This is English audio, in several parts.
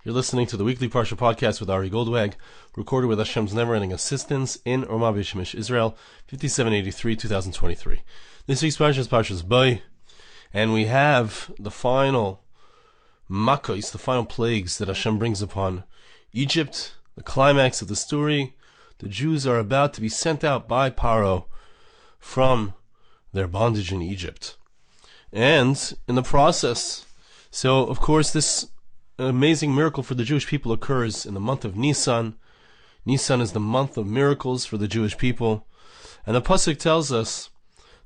You're listening to the weekly Parsha Podcast with Ari Goldwag, recorded with Hashem's never-ending assistance in Ramah Beis Hamikdash, Israel, 5783, 2023. This week's Parsha is Parsha's Habayis, and we have the final makkos, the final plagues that Hashem brings upon Egypt, the climax of the story. The Jews are about to be sent out by Paro from their bondage in Egypt. And in the process, so of course this amazing miracle for the Jewish people occurs in the month of Nissan. Nissan is the month of miracles for the Jewish people. And the Pasuk tells us,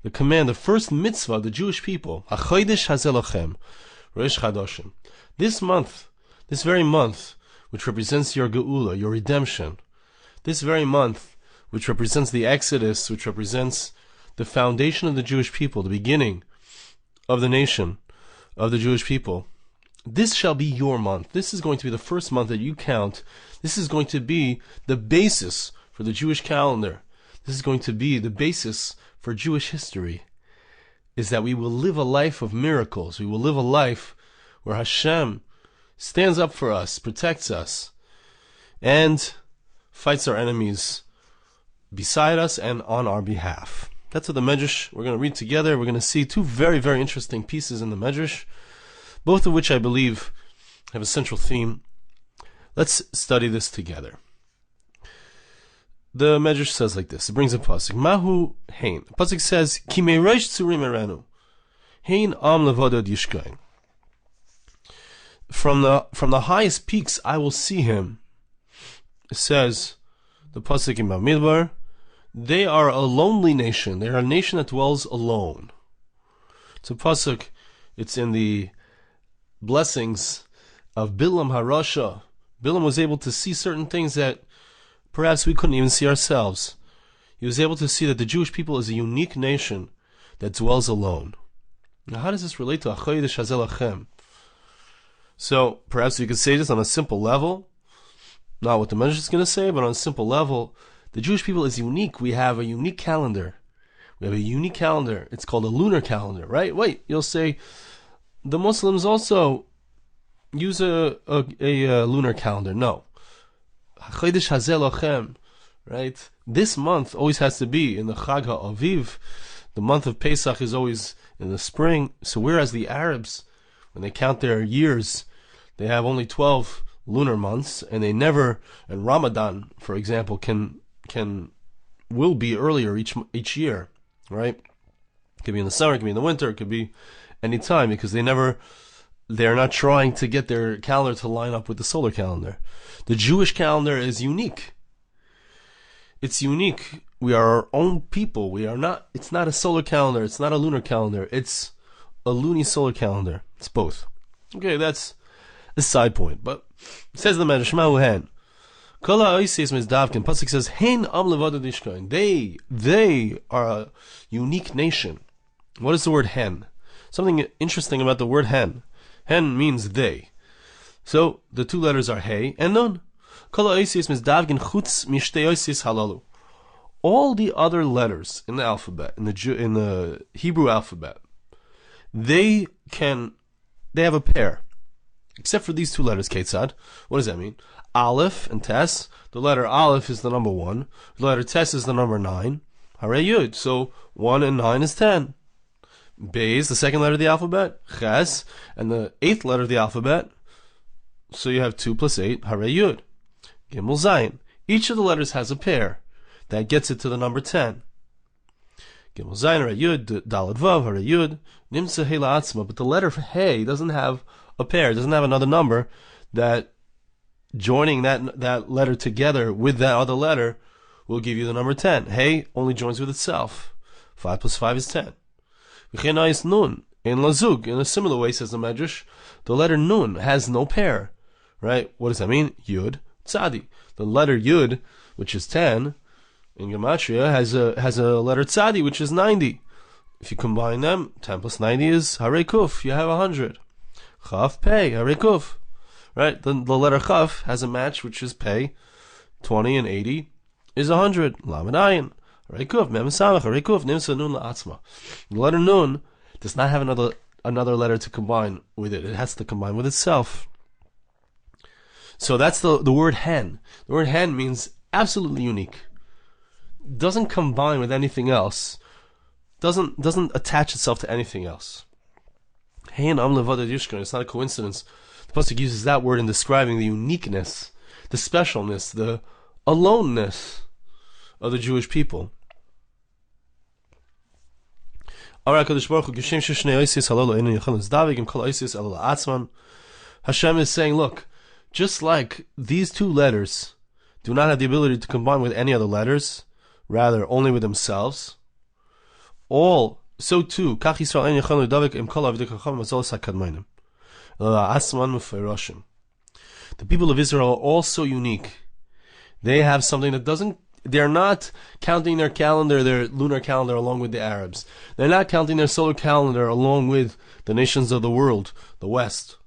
the command, the first mitzvah of the Jewish people, Hachodesh Hazelochem, Rosh Chadoshim. This month, this very month, which represents your Geula, your redemption, this very month, which represents the Exodus, which represents the foundation of the Jewish people, the beginning of the nation of the Jewish people, this shall be your month. This is going to be the first month that you count. This is going to be the basis for the Jewish calendar. This is going to be the basis for Jewish history, is that we will live a life of miracles. We will live a life where Hashem stands up for us, protects us, and fights our enemies beside us and on our behalf. That's what the Medrash we're going to read together. We're going to see two very, very interesting pieces in the Medrash, both of which I believe have a central theme. Let's study this together. The Medrash says like this. It brings a pasuk. Mahu hein. The pasuk says, Ki meirosh tzurim erenu. Hein am levodod yishkain. From the highest peaks I will see him. It says, the pasuk in Bamidbar, they are a lonely nation. They are a nation that dwells alone. It's a pasuk. It's in the blessings of Bilam Harasha. Bilam was able to see certain things that perhaps we couldn't even see ourselves. He was able to see that the Jewish people is a unique nation that dwells alone. Now, how does this relate to Hachodesh Hazelochem? So, perhaps we could say this on a simple level, not what the Medrash is going to say, but on a simple level, the Jewish people is unique. We have a unique calendar. We have a unique calendar. It's called a lunar calendar, right? Wait, you'll say, the Muslims also use a lunar calendar. No. Hachodesh Hazelochem, right? This month always has to be in the Chag HaAviv. The month of Pesach is always in the spring. So whereas the Arabs, when they count their years, they have only 12 lunar months, and they never, and Ramadan, for example, will be earlier each year, right? It could be in the summer, it could be in the winter, it could be any time, because they're not trying to get their calendar to line up with the solar calendar. The Jewish calendar is unique. It's unique. We are our own people. It's not a solar calendar, it's not a lunar calendar, it's a luni-solar calendar. It's both. Okay, that's a side point. But it says the Medrash, Mahu hen. Kala oisis mizdavkin. Pasuk says, Hein am levadod yishkain. They are a unique nation. What is the word hen? Something interesting about the word hen. Hen means they. So the two letters are hey and nun. Kala oisis mizdavkin chutz mishtei oisis halalu. All the other letters in the alphabet, in the Hebrew alphabet, they have a pair, except for these two letters, Ketzad. What does that mean? Aleph and Tes. The letter Aleph is the number 1. The letter Tes is the number 9. Harei Yud. So 1 and 9 is 10. Beis, the second letter of the alphabet. Ches, and the 8th letter of the alphabet. So you have 2 plus 8. Harei Yud. Gimel Zayin. Each of the letters has a pair. That gets it to the number 10. Gimel Zayin, Harei Yud, Dalad Vav, Harei Yud. Nimtza He La'atzma. But the letter Hey doesn't have a pair. It doesn't have another number that joining that letter together with that other letter will give you the number 10. Hey only joins with itself. 5 plus 5 is 10. V'chenai nun in lazug. In a similar way, says the Medrash, the letter nun has no pair. Right? What does that mean? Yud tzadi. The letter Yud, which is 10, in Gematria, has a letter tzadi, which is 90. If you combine them, 10 plus 90 is Harei Kuf. You have 100. Chaf Pei Harei Kuf. Right? The letter Chaf has a match, which is Pei. 20 and 80 is 100. Lamed Ayin. Harei Kuf. Mem Samach. Harei Kuf. Nimsa Nun La'atzma. The letter Nun does not have another letter to combine with it. It has to combine with itself. So that's the word hen. The word hen means absolutely unique. Doesn't combine with anything else. Doesn't attach itself to anything else. Hen am levadad yishkan. It's not a coincidence. The pasuk uses that word in describing the uniqueness, the specialness, the aloneness of the Jewish people. Hashem is saying, look, just like these two letters do not have the ability to combine with any other letters, rather only with themselves, so too, the people of Israel are also unique. They have something that they're not counting their calendar, their lunar calendar, along with the Arabs. They're not counting their solar calendar along with the nations of the world, the West.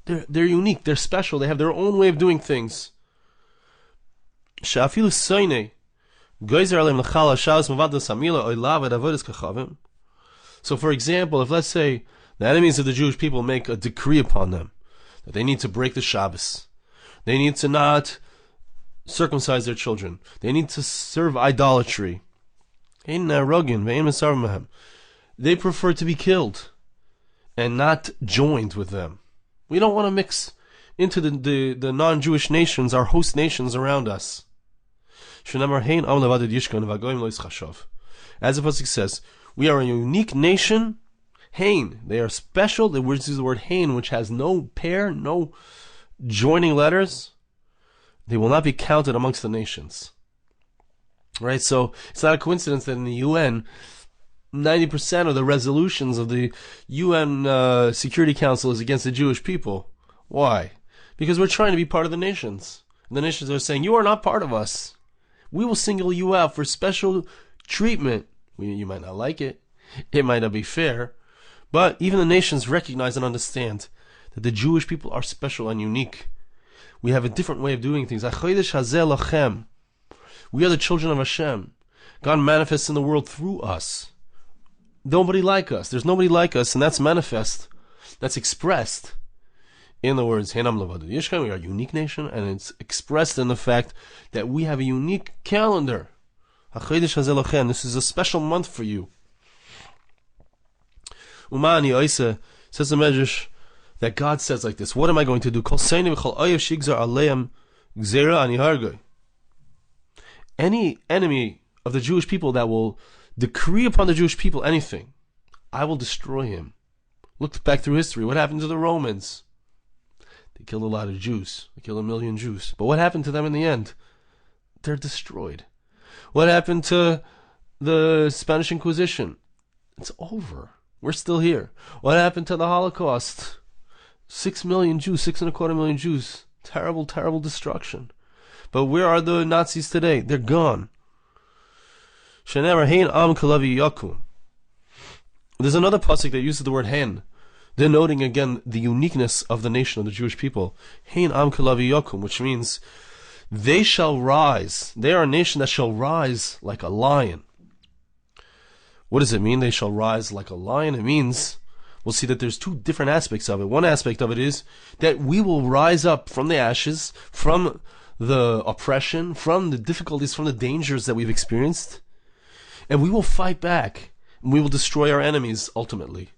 They're unique, they're special, they have their own way of doing things. So for example, if let's say the enemies of the Jewish people make a decree upon them that they need to break the Shabbos, they need to not circumcise their children, they need to serve idolatry, they prefer to be killed and not joined with them. We don't want to mix into the non-Jewish nations, our host nations around us. As the pasuk says, we are a unique nation. Hain, they are special. The word uses the word hain, which has no pair, no joining letters. They will not be counted amongst the nations. Right? So it's not a coincidence that in the UN, 90% of the resolutions of the UN Security Council is against the Jewish people. Why? Because we're trying to be part of the nations. And the nations are saying, you are not part of us. We will single you out for special treatment. You might not like it. It might not be fair. But even the nations recognize and understand that the Jewish people are special and unique. We have a different way of doing things. We are the children of Hashem. God manifests in the world through us. Nobody like us. There's nobody like us, and that's manifest. That's expressed in the words, we are a unique nation, and it's expressed in the fact that we have a unique calendar. This is a special month for you. Says the Medrash that God says like this, what am I going to do? Any enemy of the Jewish people that will decree upon the Jewish people anything, I will destroy him. Look back through history. What happened to the Romans? They killed a lot of Jews. They killed 1 million Jews. But what happened to them in the end? They're destroyed. What happened to the Spanish Inquisition? It's over. We're still here. What happened to the Holocaust? 6 million Jews, 6.25 million Jews. Terrible, terrible destruction. But where are the Nazis today? They're gone. There's another pasuk that uses the word hen, denoting again the uniqueness of the nation of the Jewish people. Hein am kalavi yakum, which means they shall rise. They are a nation that shall rise like a lion. What does it mean, they shall rise like a lion? It means, we'll see that there's two different aspects of it. One aspect of it is that we will rise up from the ashes, from the oppression, from the difficulties, from the dangers that we've experienced, and we will fight back, and we will destroy our enemies ultimately.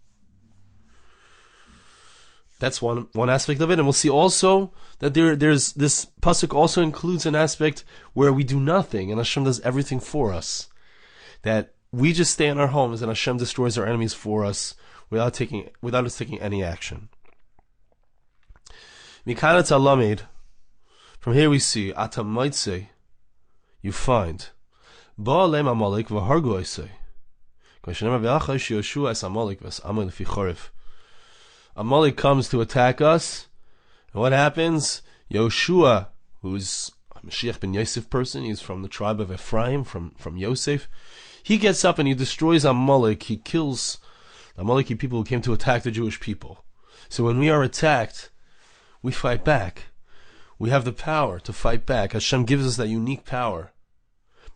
That's one aspect of it, and we'll see also that there's this pasuk also includes an aspect where we do nothing, and Hashem does everything for us. That we just stay in our homes, and Hashem destroys our enemies for us without us taking any action. Mikanat alamed. From here we see Atamaitse. You find Ba'alem Amalek v'hargu Isay. Amalek comes to attack us, and what happens? Yoshua, who's a Mashiach ben Yosef person, he's from the tribe of Ephraim, from Yosef, he gets up and he destroys Amalek. He kills the Amaleki people who came to attack the Jewish people. So when we are attacked, we fight back. We have the power to fight back. Hashem gives us that unique power.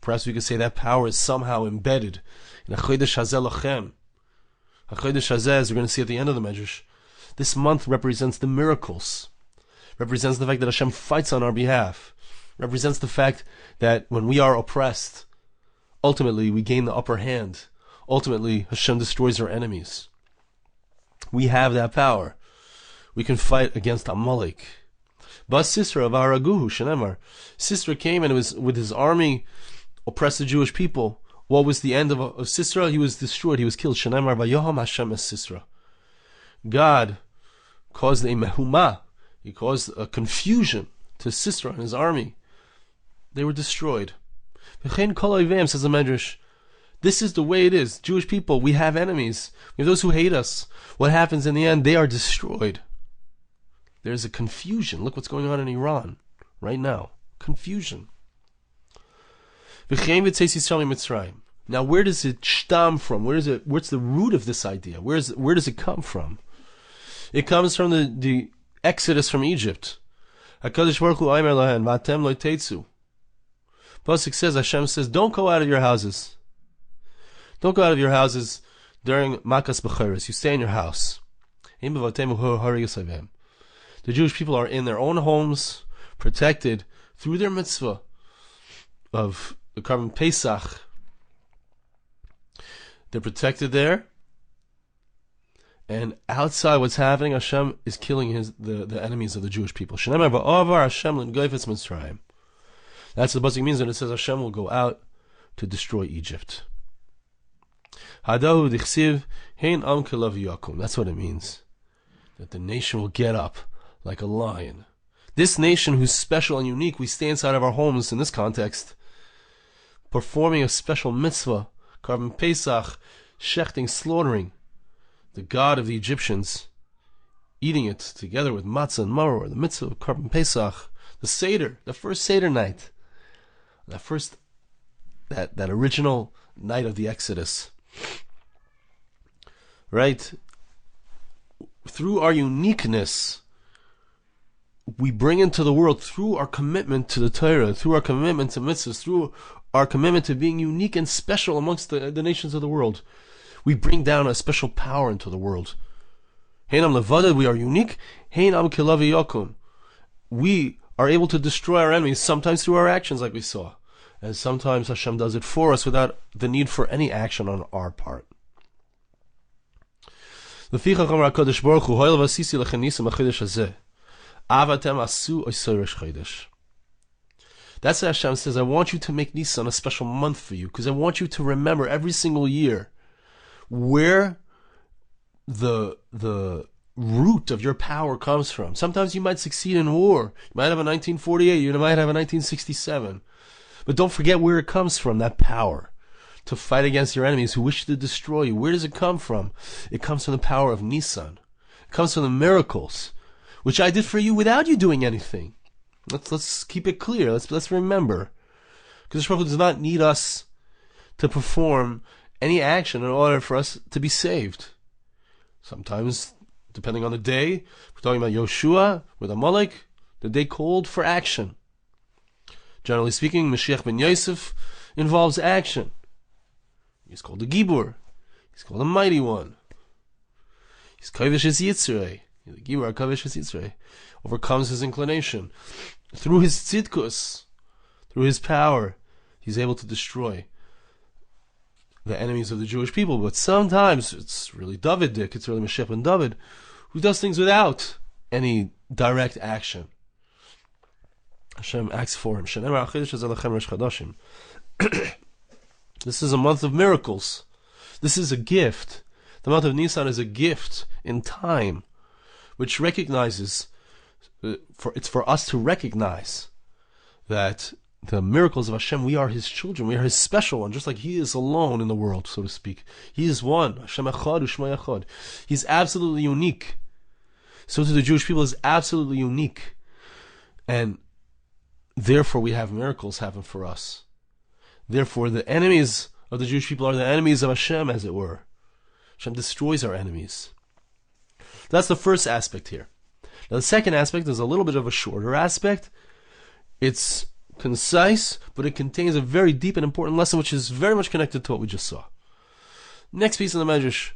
Perhaps we could say that power is somehow embedded in HaChodesh Hazeh Lachem. HaChodesh Hazeh, as we're going to see at the end of the Medrash, this month represents the miracles. represents the fact that Hashem fights on our behalf, represents the fact that when we are oppressed, ultimately we gain the upper hand. Ultimately, Hashem destroys our enemies. We have that power. We can fight against Amalek. Bas Sisra of Araguhu, Shenemar. Sisra came and was with his army, oppressed the Jewish people. What was the end of Sisra? He was destroyed. He was killed. Shenemar Vayoham Hashem es Sisra. God caused a mehumah. He caused a confusion to Sisra and his army. They were destroyed. V'chein kol oivim, says the Medrash. This is the way it is. Jewish people, we have enemies. We have those who hate us. What happens in the end? They are destroyed. There's a confusion. Look what's going on in Iran right now. Confusion. Now, where does it stem from? What's the root of this idea? Where does it come from? It comes from the exodus from Egypt. HaKadosh Baruch Hu Omer lahen, v'atem lo teitzu. Pasuk says, Hashem says, don't go out of your houses. Don't go out of your houses during Makas B'cheres. You stay in your house. The Jewish people are in their own homes, protected through their mitzvah of the Karban Pesach. They're protected there. And outside what's happening, Hashem is killing the enemies of the Jewish people. That's what the pasuk means when it says Hashem will go out to destroy Egypt. That's what it means. That the nation will get up like a lion. This nation who's special and unique, we stay inside of our homes in this context, performing a special mitzvah, Karban Pesach, shechting, slaughtering the god of the Egyptians, eating it together with matzah and maror, the mitzvah of Karban Pesach, the Seder, the first Seder night, that original night of the Exodus. Right? Through our uniqueness, we bring into the world, through our commitment to the Torah, through our commitment to mitzvahs, through our commitment to being unique and special amongst the nations of the world, we bring down a special power into the world. Heinam levadad, we are unique. Heinam kilavi yakum. We are able to destroy our enemies, sometimes through our actions, like we saw. And sometimes Hashem does it for us without the need for any action on our part. That's what Hashem says, I want you to make Nissan a special month for you, because I want you to remember every single year where the root of your power comes from. Sometimes you might succeed in war. You might have a 1948, you might have a 1967. But don't forget where it comes from, that power to fight against your enemies who wish to destroy you. Where does it come from? It comes from the power of Nissan. It comes from the miracles, which I did for you without you doing anything. Let's keep it clear. Let's remember. Because the Baruch Hu does not need us to perform any action in order for us to be saved. Sometimes, depending on the day, we're talking about Yoshua with Amalek, the day called for action. Generally speaking, Mashiach ben Yosef involves action. He's called the Gibur. He's called the Mighty One. He's Kavish es Yitzrei. The Gibur Kavish es Yitzrei. Overcomes his inclination. Through his tzidkus, through his power, he's able to destroy the enemies of the Jewish people. But sometimes it's really Davidic, it's really Mashiach ben David, who does things without any direct action. Hashem acts for him. This is a month of miracles. This is a gift. The month of Nissan is a gift in time, which recognizes, it's for us to recognize that the miracles of Hashem, we are His children, we are His special one, just like He is alone in the world, so to speak. He is one. Hashem echad u'shma echad. He's absolutely unique. So to the Jewish people is absolutely unique. And therefore we have miracles happen for us. Therefore the enemies of the Jewish people are the enemies of Hashem, as it were. Hashem destroys our enemies. That's the first aspect here. Now the second aspect is a little bit of a shorter aspect. It's concise, but it contains a very deep and important lesson, which is very much connected to what we just saw. Next piece in the Medrash,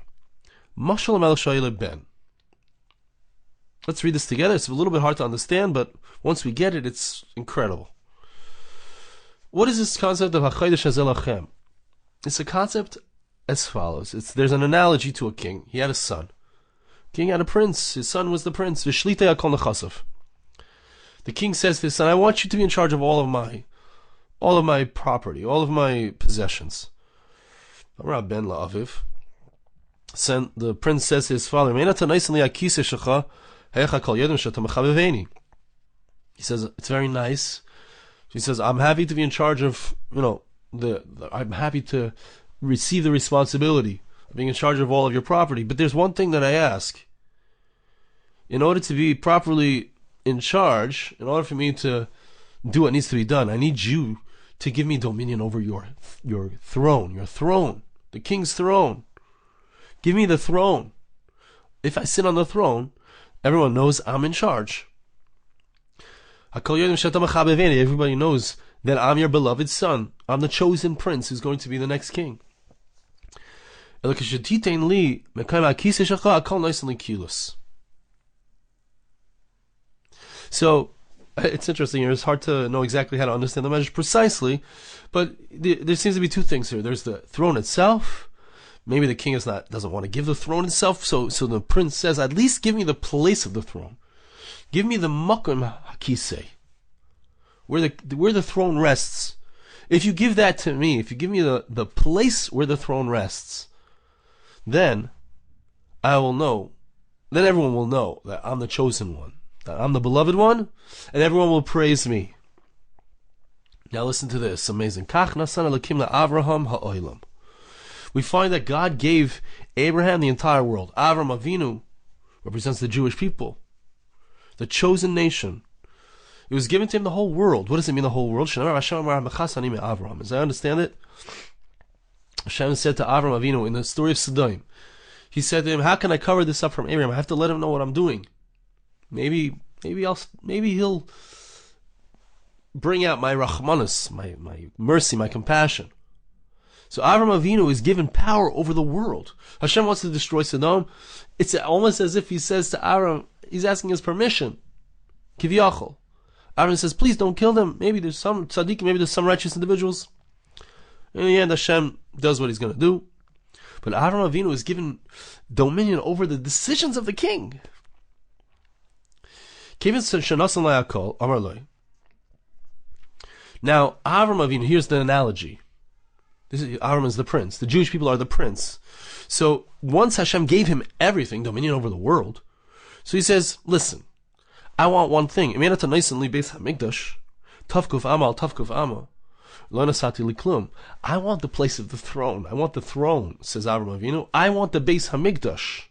Mashal Melech Shayla Ben. Let's read this together. It's a little bit hard to understand, but once we get it, it's incredible. What is this concept of HaChodesh Hazeh Lachem? It's a concept as follows. There's an analogy to a king. He had a son. King had a prince. His son was the prince. V'shlitei hakol nechasav. The king says to his son, I want you to be in charge of all of my property, all of my possessions. Amar ben la'aviv. The prince says to his father, he says, it's very nice. He says, I'm happy to be in charge of, I'm happy to receive the responsibility of being in charge of all of your property. But there's one thing that I ask. In order to be properly in charge, in order for me to do what needs to be done, I need you to give me dominion over your throne, the king's throne. Give me the throne. If I sit on the throne, everyone knows I'm in charge. Everybody knows that I'm your beloved son. I'm the chosen prince who's going to be the next king. So, it's interesting. It's hard to know exactly how to understand the message precisely, but there seems to be two things here. There's the throne itself. Maybe the king doesn't want to give the throne itself, so the prince says, at least give me the place of the throne. Give me the makom hakisei, where the throne rests. If you give that to me, if you give me the place where the throne rests, then I will know, then everyone will know that I'm the chosen one, that I'm the beloved one, and everyone will praise me. Now listen to this, amazing. Kach nasan Elokim la'Avraham ha'olam. We find that God gave Abraham the entire world. Avram Avinu represents the Jewish people, the chosen nation. It was given to him the whole world. What does it mean, the whole world? As I understand it, Hashem said to Avram Avinu in the story of Sodom, he said to him, how can I cover this up from Abraham? I have to let him know what I'm doing. Maybe he'll bring out my rachmanus, my mercy, my compassion. So Avram Avinu is given power over the world. Hashem wants to destroy Sodom. It's almost as if he says to Avram, he's asking his permission. Kiviyachol. Avram says, please don't kill them. Maybe there's some tzaddik, maybe there's some righteous individuals. In the end, Hashem does what he's going to do. But Avram Avinu is given dominion over the decisions of the king. Now, Avram Avinu, here's the analogy. Avram is the prince. The Jewish people are the prince. So once Hashem gave him everything, dominion over the world, so he says, listen, I want one thing. Beis Hamikdash, Tavkuf Amal, Tavkuf Ama, Lo Nasati Liklum. I want the place of the throne. I want the throne, says Avram Avinu. I want the Beis Hamikdash.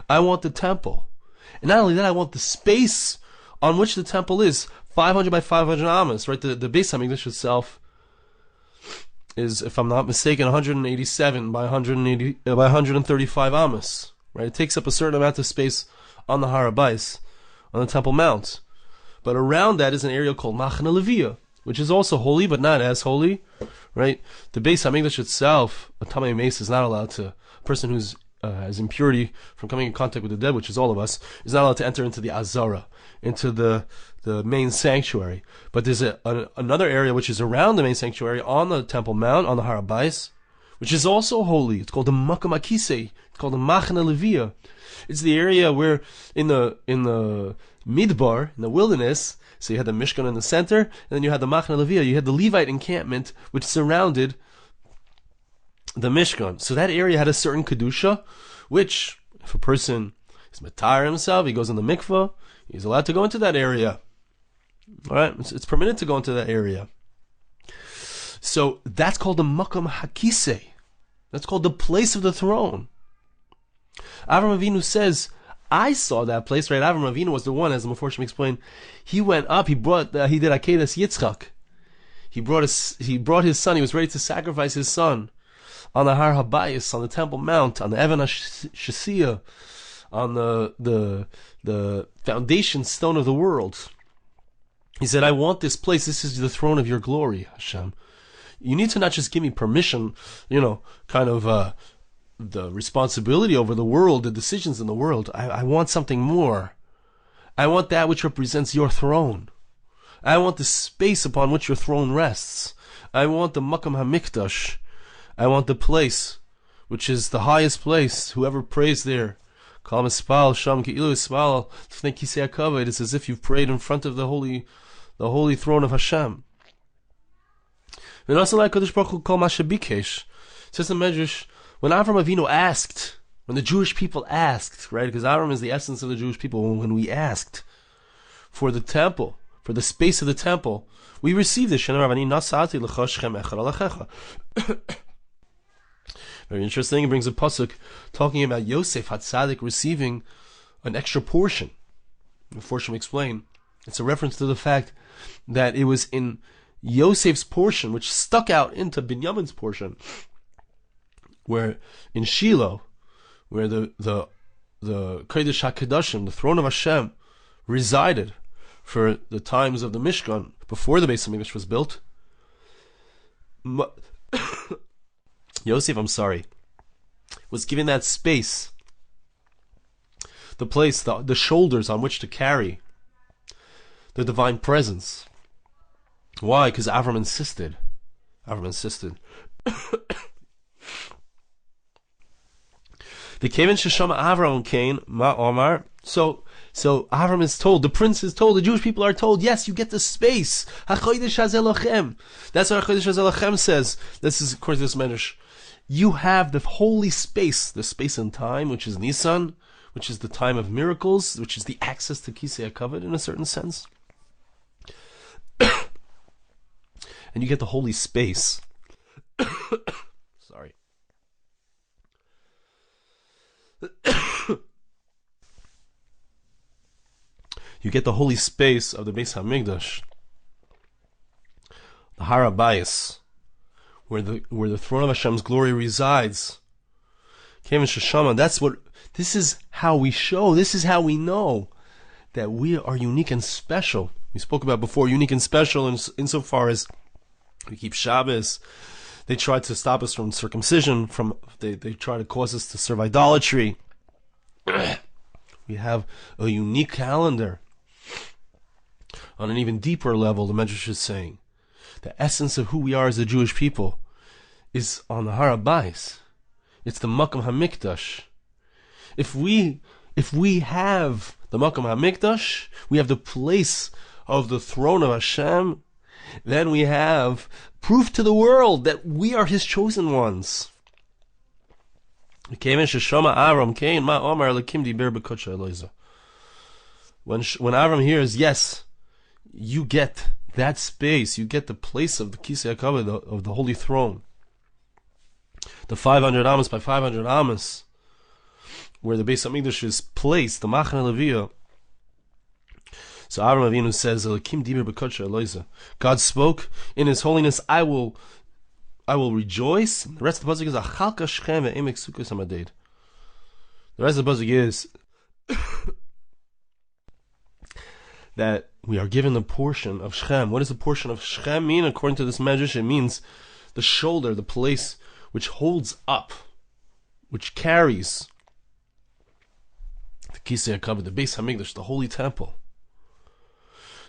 I want the temple. And not only that, I want the space on which the temple is, 500 by 500 amas, right? The Beis Hamikdash itself is, if I'm not mistaken, 187 by 135 amas, right? It takes up a certain amount of space on the Habayis, on the Temple Mount. But around that is an area called Machane Leviah, which is also holy, but not as holy, right? The Beis Hamikdash itself, a Tamei Meis is not allowed to, a person who's has impurity from coming in contact with the dead, which is all of us, is not allowed to enter into the Azara, into the main sanctuary. But there's another area which is around the main sanctuary on the Temple Mount, on the Habayis, which is also holy. It's called the Makom Akisei. It's called the Machane Leviah. It's the area where in the Midbar, in the wilderness, so you had the Mishkan in the center, and then you had the Machane Leviah, you had the Levite encampment which surrounded the Mishkan. So that area had a certain Kedusha, which, if a person is matar himself, he goes in the mikvah, he's allowed to go into that area. Alright, it's permitted to go into that area. So that's called the Makom Hakisei. That's called the place of the throne. Avram Avinu says, I saw that place, right? Avram Avinu was the one, as the Meforshim explained. He went up, he did Akedas Yitzchak. He brought his son, he was ready to sacrifice his son on the Har Habayis, on the Temple Mount, on the Evan HaShasiyah, on the foundation stone of the world. He said, I want this place. This is the throne of your glory, Hashem. You need to not just give me permission, the responsibility over the world, the decisions in the world. I want something more. I want that which represents your throne. I want the space upon which your throne rests. I want the Makam HaMikdash. I want the place, which is the highest place. Whoever prays there, Kal Mispal Sham Ki'ilu Ispal Lifnei Kisei HaKavod, it's as if you've prayed in front of the holy throne of Hashem. Says the Medrash, when Avram Avinu asked, when the Jewish people asked, right, because Avram is the essence of the Jewish people, when we asked for the temple, for the space of the temple, we received it. Very interesting. It brings a pasuk talking about Yosef HaTzadik receiving an extra portion. Before Shem explain, it's a reference to the fact that it was in Yosef's portion, which stuck out into Binyamin's portion, where in Shiloh, where the Kodesh HaKadoshim, the throne of Hashem, resided for the times of the Mishkan, before the Beis Hamikdash was built. Yosef, was given that space, the place, the shoulders on which to carry the divine presence. Why? Because Avram insisted. The Kevin Sheshama Avram Cain Ma Omar. So Avram is told, the prince is told, the Jewish people are told, yes, you get the space. HaChodesh HaZelochem. That's what HaChodesh HaZelochem says. This is according to this Medrash. You have the holy space, the space and time, which is Nissan, which is the time of miracles, which is the access to Kisei HaKavod in a certain sense. And you get the holy space. Sorry. You get the holy space of the Beis Hamikdash, the Habayis, where the throne of Hashem's glory resides. Kevin Sheshama. This is how we show. This is how we know that we are unique and special. We spoke about before, unique and special, insofar as we keep Shabbos. They try to stop us from circumcision. They try to cause us to serve idolatry. We have a unique calendar. On an even deeper level, the Medrash is saying, the essence of who we are as a Jewish people is on the Habayis. It's the Makam HaMikdash. If we have the Makam HaMikdash, we have the place of the throne of Hashem, then we have proof to the world that we are His chosen ones. When Avram hears, yes, you get that space, you get the place of the Kisei HaKavod, of the holy throne, the 500 amas by 500 amas, where the Beis Hamikdash is placed, the Machane Leviah. So Avram Avinu says, God spoke in His holiness, I will rejoice. The rest of the pasuk is Achalka Shechem ve'emek Sukkos hamaded. The rest of the pasuk is that we are given the portion of Shechem. What does the portion of Shechem mean? According to this Medrash, it means the shoulder, the place which holds up, which carries the Kisei HaKavod, the Beis Hamikdash, the holy temple.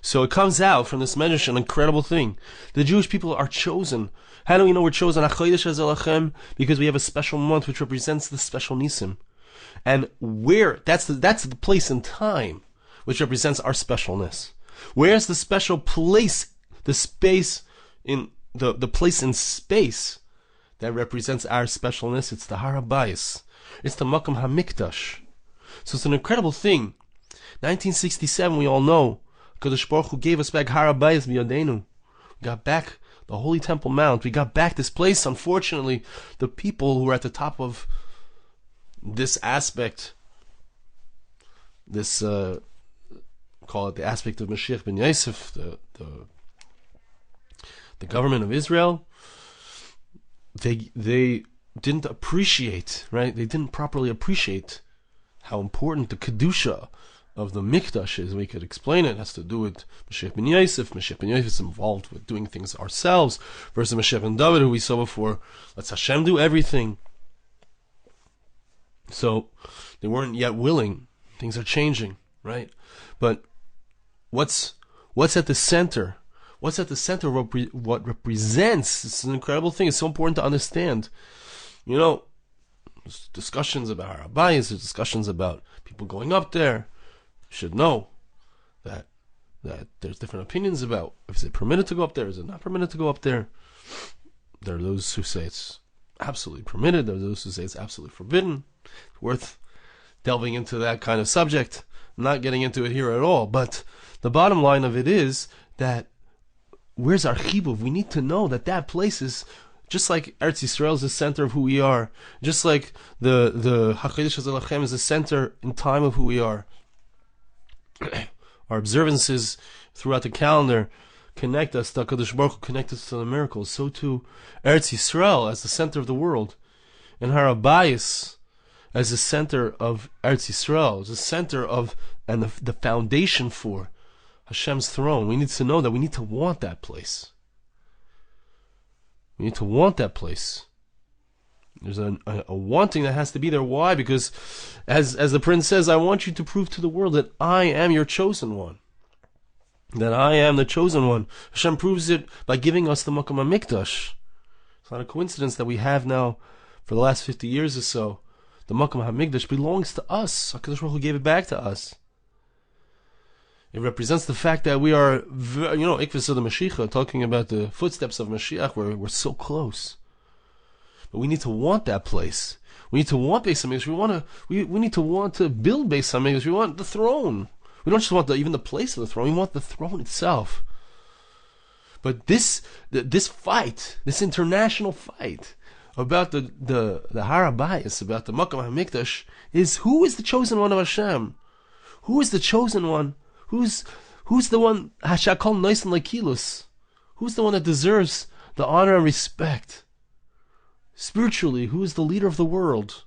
So it comes out from this Medrash an incredible thing. The Jewish people are chosen. How do we know we're chosen? Because we have a special month which represents the special Nisim. And that's the place and time which represents our specialness. Where's the special place, the space in the place in space that represents our specialness? It's the Habayis. It's the Makam HaMikdash. So it's an incredible thing. 1967, we all know, Kadosh Baruch Hu gave us back Habayis b'Yadeinu. We got back the Holy Temple Mount. We got back this place. Unfortunately, the people who are at the top of this aspect, this call it the aspect of Mashiach ben Yosef, the government of Israel, they didn't appreciate, right? They didn't properly appreciate how important the Kedusha of the Mikdash is. We could explain it. It has to do with Mashiach ben Yosef. Mashiach ben Yosef is involved with doing things ourselves, versus Mashiach ben David, who we saw before, lets Hashem do everything. So they weren't yet willing. Things are changing. right? But what's at the center? What's at the center of what represents? It's an incredible thing. It's so important to understand. There's discussions about Habayis, there's discussions about people going up there. You should know that there's different opinions about if it's permitted to go up there, is it not permitted to go up there. There are those who say it's absolutely permitted, there are those who say it's absolutely forbidden. It's worth delving into that kind of subject. I'm not getting into it here at all, but the bottom line of it is that where's our chibuv? We need to know that place is just like Eretz Yisrael is the center of who we are, just like the HaKodesh HaZelachem is the center in time of who we are. Our observances throughout the calendar connect us to HaKadosh Baruch Hu, connect us to the miracles. So too Eretz Yisrael as the center of the world, and Habayis as the center of Eretz Yisrael, as the center of and the foundation for Hashem's throne. We need to know that we need to want that place. We need to want that place. There's a wanting that has to be there. Why? Because as the prince says, I want you to prove to the world that I am your chosen one. That I am the chosen one. Hashem proves it by giving us the Parsha Hamikdash. It's not a coincidence that we have now, for the last 50 years or so, the Parsha Hamikdash belongs to us. HaKadosh Baruch Hu gave it back to us. It represents the fact that we are, Ikvis of the Mashiach, talking about the footsteps of Mashiach, where we're so close. But we need to want that place. We need to want Beis Hamikdash. We need to want to build Beis Hamikdash. We want the throne. We don't just want even the place of the throne. We want the throne itself. But this fight, this international fight about the Habayis, about the Parsha Hamikdash, is who is the chosen one of Hashem? Who is the chosen one? Who's the one, Hashakol Nissan Lekilus? Who's the one that deserves the honor and respect? Spiritually, who is the leader of the world?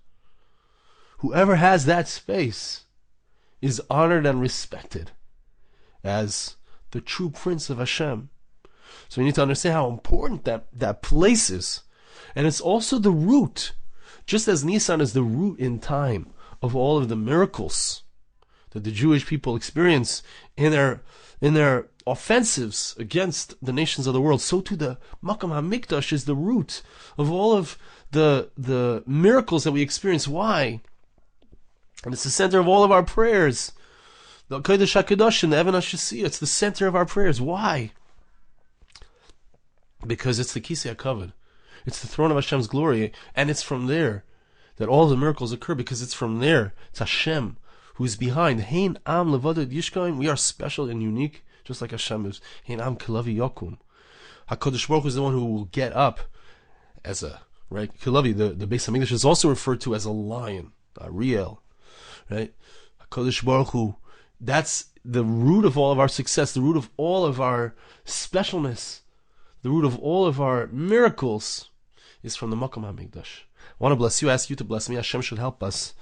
Whoever has that space is honored and respected as the true prince of Hashem. So we need to understand how important that place is. And it's also the root, just as Nissan is the root in time of all of the miracles that the Jewish people experience in their offensives against the nations of the world, so too the Parsha Hamikdash is the root of all of the miracles that we experience. Why? And it's the center of all of our prayers. The Kodesh HaKadosh and the Even HaShasiyah, it's the center of our prayers. Why? Because it's the Kisei HaKavod. It's the throne of Hashem's glory, and it's from there that all the miracles occur, because it's from there. It's Hashem who is behind. Hein am levadod yishkaim. We are special and unique, just like Hashem is. Hein am kilavi yakum. HaKadosh Baruch Hu is the one who will get up as a, right? Kilavi, the Beis Hamikdash is also referred to as a lion, a Riel, right? HaKadosh Baruch Hu, that's the root of all of our success, the root of all of our specialness, the root of all of our miracles is from the Parsha Hamikdash. I want to bless you, ask you to bless me. Hashem should help us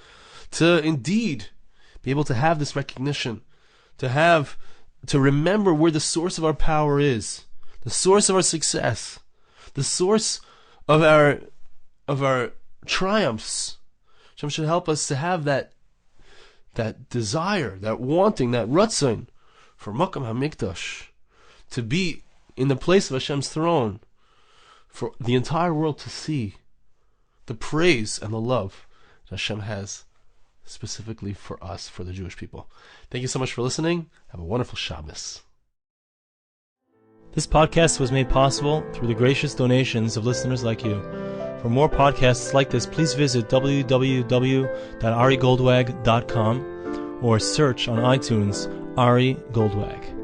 to indeed be able to have this recognition, to remember where the source of our power is, the source of our success, the source of our triumphs. Hashem should help us to have that desire, that wanting, that ratzon for Parsha Hamikdash, to be in the place of Hashem's throne, for the entire world to see the praise and the love that Hashem has specifically for us, for the Jewish people. Thank you so much for listening. Have a wonderful Shabbos. This podcast was made possible through the gracious donations of listeners like you. For more podcasts like this, please visit www.arigoldwag.com or search on iTunes Ari Goldwag.